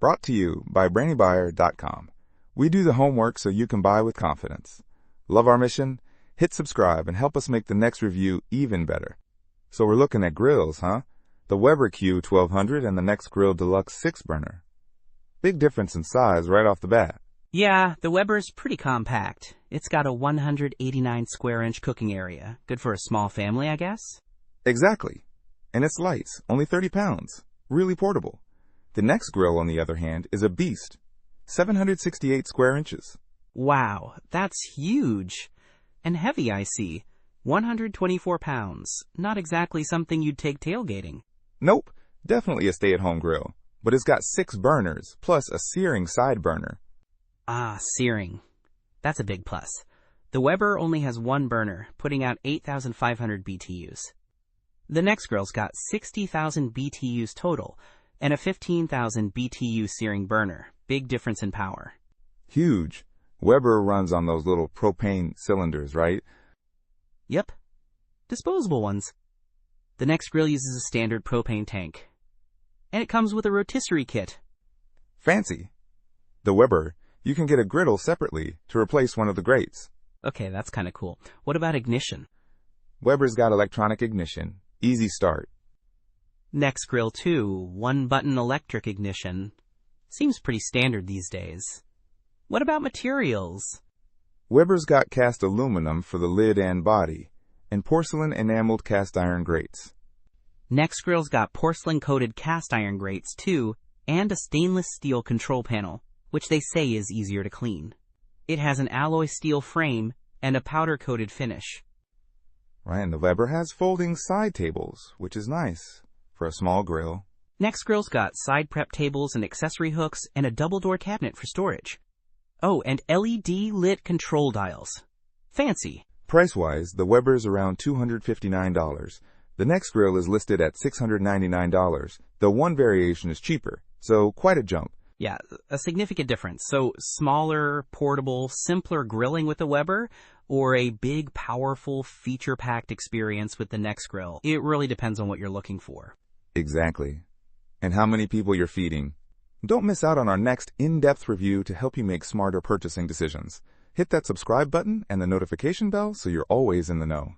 Brought to you by BrainyBuyer.com. We do the homework so you can buy with confidence. Love our mission? Hit subscribe and help us make the next review even better. So we're looking at grills, huh? The Weber Q1200 and the Nexgrill Deluxe 6-burner. Big difference in size right off the bat. Yeah, the Weber's pretty compact. It's got a 189 square inch cooking area. Good for a small family, I guess? Exactly. And it's light, only 30 pounds. Really portable. The Nexgrill, on the other hand, is a beast. 768 square inches. Wow, that's huge. And heavy, I see. 124 pounds. Not exactly something you'd take tailgating. Nope, definitely a stay-at-home grill. But it's got 6 burners, plus a searing side burner. Ah, searing. That's a big plus. The Weber only has one burner, putting out 8,500 BTUs. The Nexgrill's got 60,000 BTUs total, and a 15,000 BTU searing burner. Big difference in power. Huge. Weber runs on those little propane cylinders, right? Yep. Disposable ones. The Nexgrill uses a standard propane tank. And it comes with a rotisserie kit. Fancy. The Weber, you can get a griddle separately to replace one of the grates. Okay, that's kind of cool. What about ignition? Weber's got electronic ignition. Easy start. Nexgrill too. One-button electric ignition. Seems pretty standard these days. What about materials? Weber's got cast aluminum for the lid and body, and porcelain enameled cast iron grates. Nexgrill's got porcelain-coated cast iron grates too, and a stainless steel control panel, which they say is easier to clean. It has an alloy steel frame and a powder-coated finish. Right, and the Weber has folding side tables, which is nice for a small grill. Nexgrill's got side prep tables and accessory hooks and a double-door cabinet for storage. Oh, and LED lit control dials. Fancy. Price-wise, the Weber's around $259. The Nexgrill is listed at $699, though one variation is cheaper, so quite a jump. Yeah, a significant difference. So smaller, portable, simpler grilling with the Weber, or a big, powerful, feature-packed experience with the Nexgrill. It really depends on what you're looking for. Exactly. And how many people you're feeding. Don't miss out on our next in-depth review to help you make smarter purchasing decisions. Hit that subscribe button and the notification bell so you're always in the know.